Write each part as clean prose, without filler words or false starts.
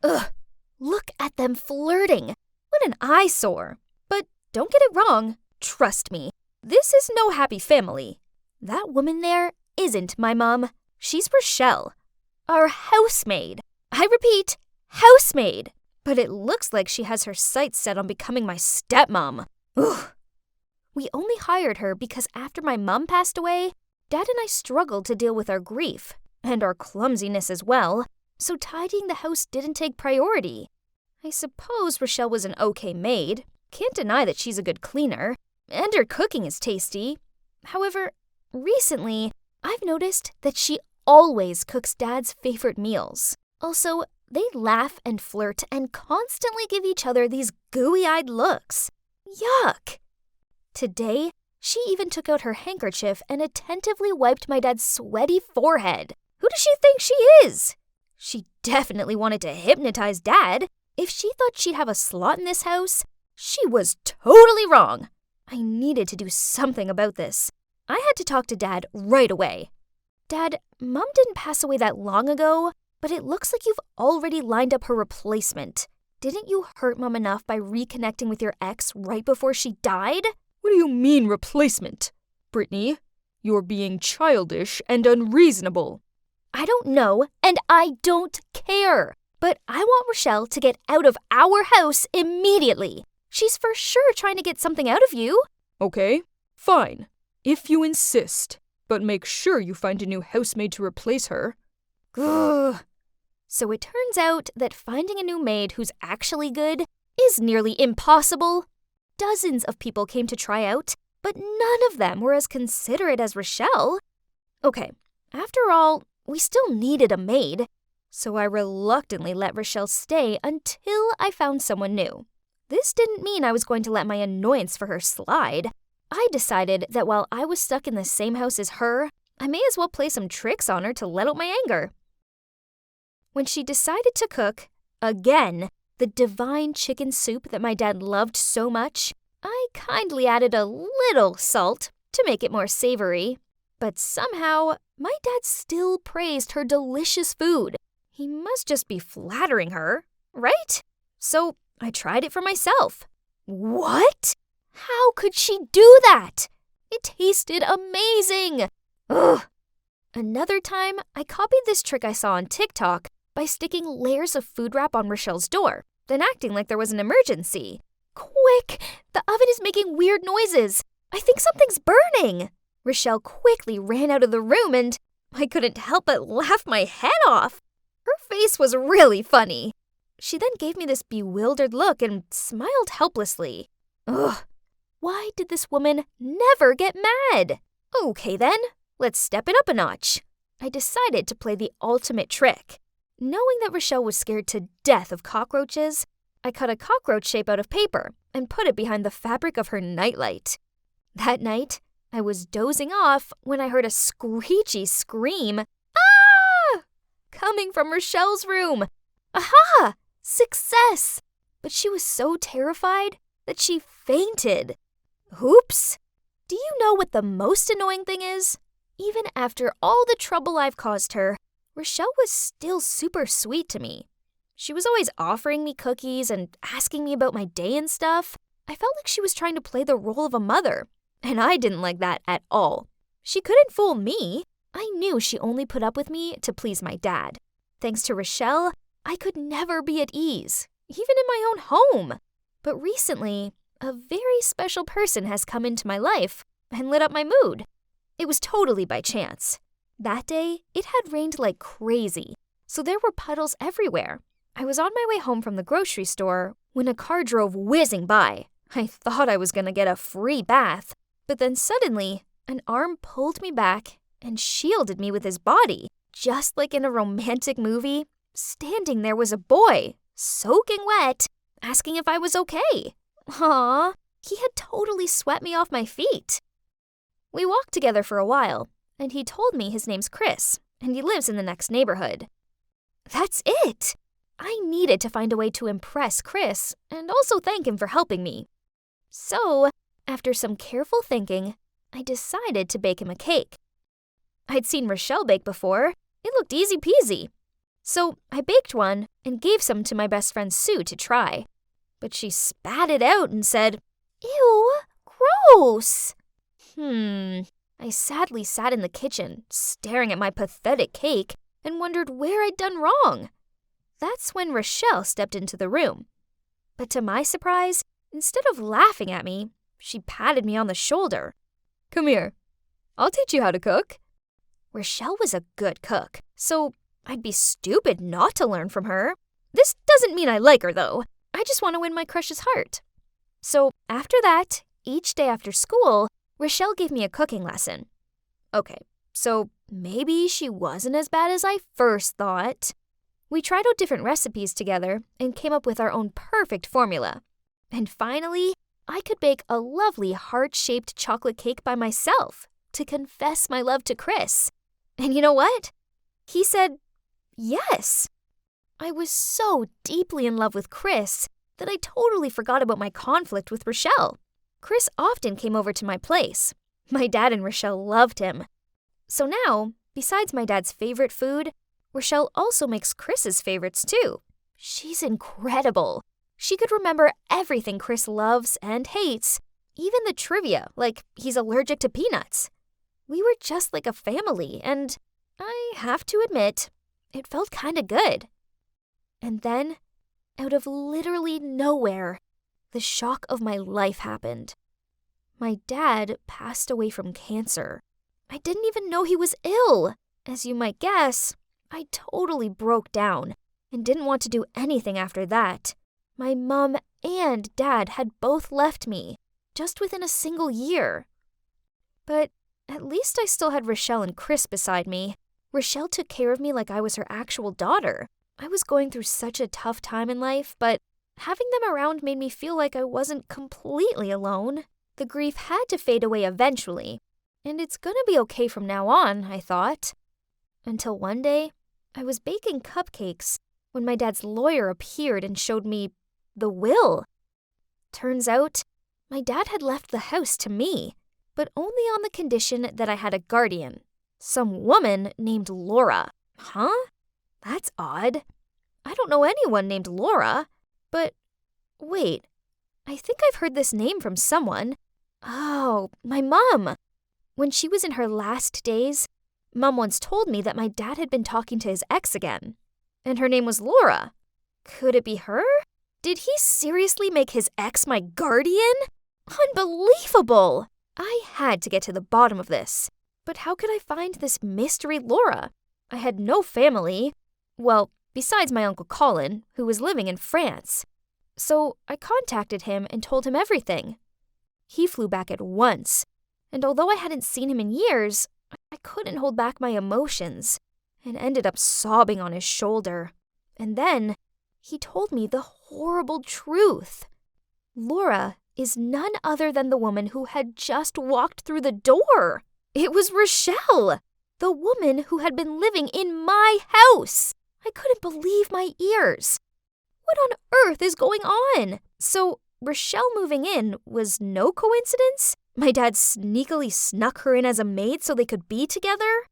Ugh, look at them flirting. What an eyesore. But don't get it wrong. Trust me, this is no happy family. That woman there isn't my mom. She's Rochelle, our housemaid. I repeat, housemaid. But it looks like she has her sights set on becoming my stepmom. Ugh. We only hired her because after my mom passed away, Dad and I struggled to deal with our grief, and our clumsiness as well, so tidying the house didn't take priority. I suppose Rochelle was an okay maid. Can't deny that she's a good cleaner, and her cooking is tasty. However, recently, I've noticed that she always cooks Dad's favorite meals. Also, they laugh and flirt and constantly give each other these gooey-eyed looks. Yuck! Today, she even took out her handkerchief and attentively wiped my dad's sweaty forehead. Who does she think she is? She definitely wanted to hypnotize Dad. If she thought she'd have a slot in this house, she was totally wrong. I needed to do something about this. I had to talk to Dad right away. Dad, Mom didn't pass away that long ago, but it looks like you've already lined up her replacement. Didn't you hurt Mom enough by reconnecting with your ex right before she died? What do you mean replacement? Brittany, you're being childish and unreasonable. I don't know, and I don't care. But I want Rochelle to get out of our house immediately. She's for sure trying to get something out of you. Okay, fine, if you insist. But make sure you find a new housemaid to replace her. Ugh. So it turns out that finding a new maid who's actually good is nearly impossible. Dozens of people came to try out, but none of them were as considerate as Rochelle. Okay, after all, we still needed a maid, so I reluctantly let Rochelle stay until I found someone new. This didn't mean I was going to let my annoyance for her slide. I decided that while I was stuck in the same house as her, I may as well play some tricks on her to let out my anger. When she decided to cook, again, the divine chicken soup that my dad loved so much, I kindly added a little salt to make it more savory. But somehow, my dad still praised her delicious food. He must just be flattering her, right? So I tried it for myself. What? How could she do that? It tasted amazing. Ugh. Another time, I copied this trick I saw on TikTok by sticking layers of food wrap on Rochelle's door, then acting like there was an emergency. Quick! The oven is making weird noises. I think something's burning. Rochelle quickly ran out of the room and I couldn't help but laugh my head off. Her face was really funny. She then gave me this bewildered look and smiled helplessly. Ugh. Why did this woman never get mad? Okay then, let's step it up a notch. I decided to play the ultimate trick. Knowing that Rochelle was scared to death of cockroaches, I cut a cockroach shape out of paper and put it behind the fabric of her nightlight. That night, I was dozing off when I heard a screechy scream. Ah! Coming from Rochelle's room. Aha! Success! But she was so terrified that she fainted. Oops! Do you know what the most annoying thing is? Even after all the trouble I've caused her, Rochelle was still super sweet to me. She was always offering me cookies and asking me about my day and stuff. I felt like she was trying to play the role of a mother, and I didn't like that at all. She couldn't fool me. I knew she only put up with me to please my dad. Thanks to Rochelle, I could never be at ease, even in my own home. But recently, a very special person has come into my life and lit up my mood. It was totally by chance. That day, it had rained like crazy, so there were puddles everywhere. I was on my way home from the grocery store when a car drove whizzing by. I thought I was going to get a free bath, but then suddenly, an arm pulled me back and shielded me with his body. Just like in a romantic movie, standing there was a boy, soaking wet, asking if I was okay. Aww, he had totally swept me off my feet. We walked together for a while, and he told me his name's Chris, and he lives in the next neighborhood. That's it! I needed to find a way to impress Chris and also thank him for helping me. So, after some careful thinking, I decided to bake him a cake. I'd seen Rochelle bake before. It looked easy peasy. So I baked one and gave some to my best friend Sue to try. But she spat it out and said, "Ew, gross." I sadly sat in the kitchen, staring at my pathetic cake, and wondered where I'd done wrong. That's when Rochelle stepped into the room. But to my surprise, instead of laughing at me, she patted me on the shoulder. Come here. I'll teach you how to cook. Rochelle was a good cook, so I'd be stupid not to learn from her. This doesn't mean I like her, though. I just want to win my crush's heart. So after that, each day after school, Rochelle gave me a cooking lesson. Okay, so maybe she wasn't as bad as I first thought. We tried out different recipes together and came up with our own perfect formula. And finally, I could bake a lovely heart-shaped chocolate cake by myself to confess my love to Chris. And you know what? He said yes. I was so deeply in love with Chris that I totally forgot about my conflict with Rochelle. Chris often came over to my place. My dad and Rochelle loved him. So now, besides my dad's favorite food, Rochelle also makes Chris's favorites too. She's incredible. She could remember everything Chris loves and hates, even the trivia, like he's allergic to peanuts. We were just like a family, and I have to admit, it felt kinda good. And then, out of literally nowhere, the shock of my life happened. My dad passed away from cancer. I didn't even know he was ill. As you might guess, I totally broke down and didn't want to do anything after that. My mom and dad had both left me, just within a single year. But at least I still had Rochelle and Chris beside me. Rochelle took care of me like I was her actual daughter. I was going through such a tough time in life, but having them around made me feel like I wasn't completely alone. The grief had to fade away eventually, and it's gonna be okay from now on, I thought. Until one day, I was baking cupcakes when my dad's lawyer appeared and showed me the will. Turns out, my dad had left the house to me, but only on the condition that I had a guardian, some woman named Laura. Huh? That's odd. I don't know anyone named Laura, but wait, I think I've heard this name from someone. Oh, my mom. When she was in her last days, Mom once told me that my dad had been talking to his ex again, and her name was Laura. Could it be her? Did he seriously make his ex my guardian? Unbelievable! I had to get to the bottom of this. But how could I find this mystery Laura? I had no family. Well, besides my Uncle Colin, who was living in France. So I contacted him and told him everything. He flew back at once, and although I hadn't seen him in years, I couldn't hold back my emotions and ended up sobbing on his shoulder. And then he told me the horrible truth. Laura is none other than the woman who had just walked through the door. It was Rochelle, the woman who had been living in my house. I couldn't believe my ears. What on earth is going on? So Rochelle moving in was no coincidence? My dad sneakily snuck her in as a maid so they could be together?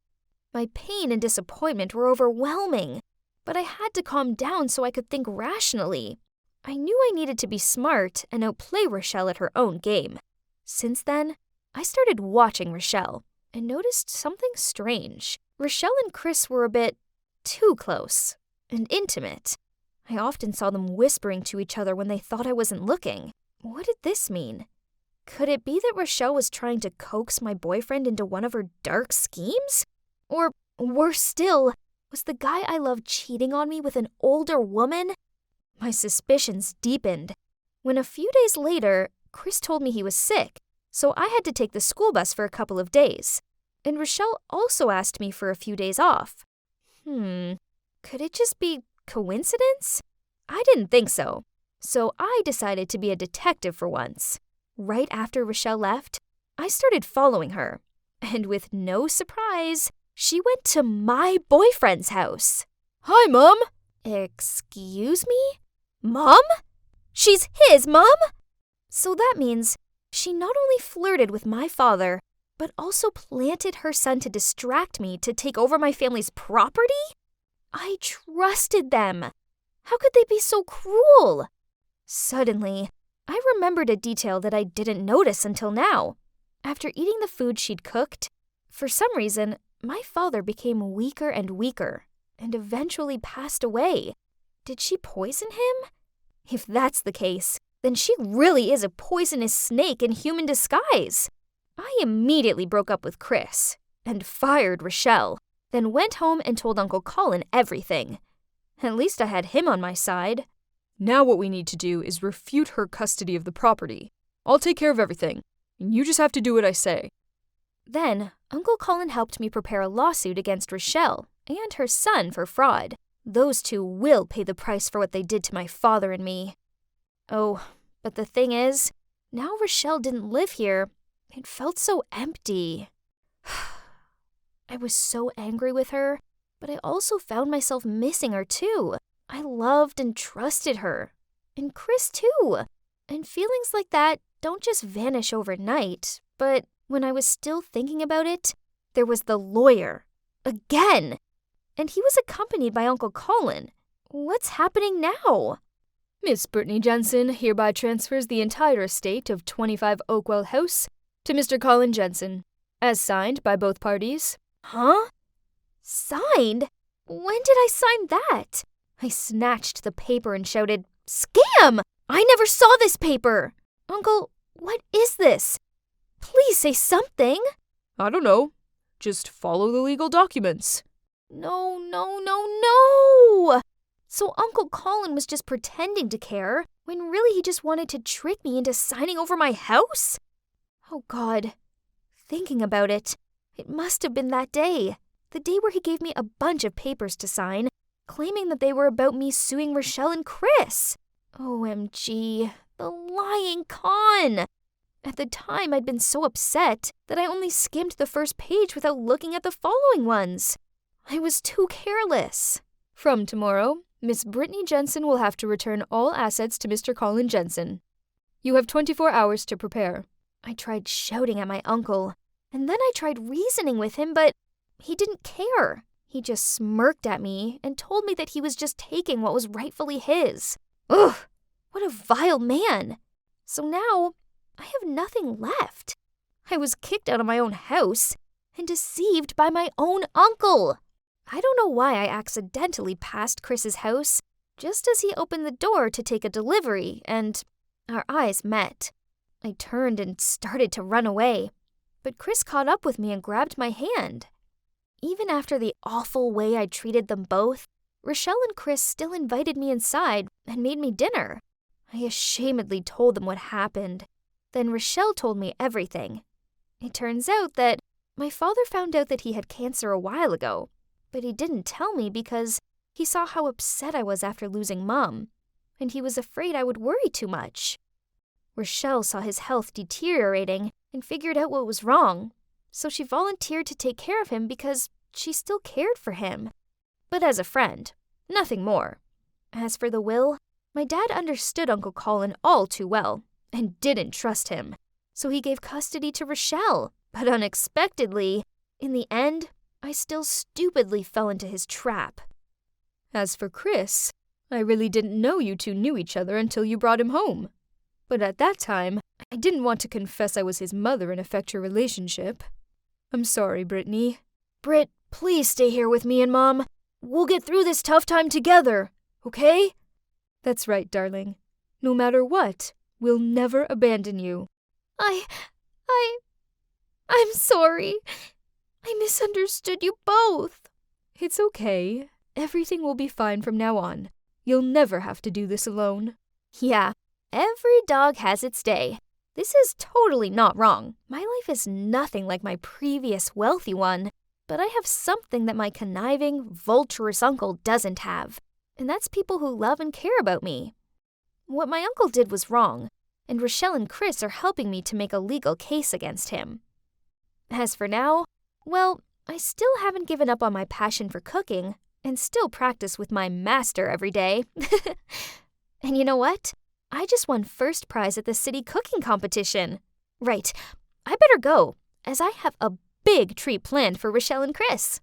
My pain and disappointment were overwhelming, but I had to calm down so I could think rationally. I knew I needed to be smart and outplay Rochelle at her own game. Since then, I started watching Rochelle and noticed something strange. Rochelle and Chris were a bit too close and intimate. I often saw them whispering to each other when they thought I wasn't looking. What did this mean? Could it be that Rochelle was trying to coax my boyfriend into one of her dark schemes? Or, worse still, was the guy I loved cheating on me with an older woman? My suspicions deepened. When a few days later, Chris told me he was sick, so I had to take the school bus for a couple of days. And Rochelle also asked me for a few days off. Could it just be coincidence? I didn't think so. So I decided to be a detective for once. Right after Rochelle left, I started following her. And with no surprise, she went to my boyfriend's house. Hi, Mom. Excuse me? Mom? She's his mom? So that means she not only flirted with my father, but also planted her son to distract me to take over my family's property? I trusted them. How could they be so cruel? Suddenly, I remembered a detail that I didn't notice until now. After eating the food she'd cooked, for some reason, my father became weaker and weaker and eventually passed away. Did she poison him? If that's the case, then she really is a poisonous snake in human disguise. I immediately broke up with Chris and fired Rochelle, then went home and told Uncle Colin everything. At least I had him on my side. Now what we need to do is refute her custody of the property. I'll take care of everything, and you just have to do what I say. Then, Uncle Colin helped me prepare a lawsuit against Rochelle and her son for fraud. Those two will pay the price for what they did to my father and me. Oh, but the thing is, now Rochelle didn't live here. It felt so empty. I was so angry with her, but I also found myself missing her too. I loved and trusted her. And Chris too. And feelings like that don't just vanish overnight. But when I was still thinking about it, there was the lawyer. Again! And he was accompanied by Uncle Colin. What's happening now? Miss Brittany Jensen hereby transfers the entire estate of 25 Oakwell House to Mr. Colin Jensen, as signed by both parties. Huh? Signed? When did I sign that? I snatched the paper and shouted, "Scam! I never saw this paper! Uncle, what is this? Please say something." I don't know. Just follow the legal documents. No. So Uncle Colin was just pretending to care, when really he just wanted to trick me into signing over my house? Oh God. Thinking about it, it must have been that day. The day where he gave me a bunch of papers to sign, claiming that they were about me suing Rochelle and Chris. OMG, the lying con! At the time, I'd been so upset that I only skimmed the first page without looking at the following ones. I was too careless. From tomorrow, Miss Brittany Jensen will have to return all assets to Mr. Colin Jensen. You have 24 hours to prepare. I tried shouting at my uncle, and then I tried reasoning with him, but he didn't care. He just smirked at me and told me that he was just taking what was rightfully his. Ugh, what a vile man. So now, I have nothing left. I was kicked out of my own house and deceived by my own uncle. I don't know why I accidentally passed Chris's house just as he opened the door to take a delivery, and our eyes met. I turned and started to run away, but Chris caught up with me and grabbed my hand. Even after the awful way I treated them both, Rochelle and Chris still invited me inside and made me dinner. I ashamedly told them what happened. Then Rochelle told me everything. It turns out that my father found out that he had cancer a while ago, but he didn't tell me because he saw how upset I was after losing Mom, and he was afraid I would worry too much. Rochelle saw his health deteriorating and figured out what was wrong, so she volunteered to take care of him because she still cared for him. But as a friend, nothing more. As for the will, my dad understood Uncle Colin all too well and didn't trust him, so he gave custody to Rochelle. But unexpectedly, in the end, I still stupidly fell into his trap. As for Chris, I really didn't know you two knew each other until you brought him home. But at that time, I didn't want to confess I was his mother and affect your relationship. I'm sorry, Brittany. Britt, please stay here with me and Mom. We'll get through this tough time together, okay? That's right, darling. No matter what, we'll never abandon you. I'm sorry. I misunderstood you both. It's okay. Everything will be fine from now on. You'll never have to do this alone. Yeah, every dog has its day. This is totally not wrong. My life is nothing like my previous wealthy one, but I have something that my conniving, vulturous uncle doesn't have, and that's people who love and care about me. What my uncle did was wrong, and Rochelle and Chris are helping me to make a legal case against him. As for now, well, I still haven't given up on my passion for cooking and still practice with my master every day. And you know what? I just won first prize at the city cooking competition. Right, I better go, as I have a big treat planned for Rochelle and Chris.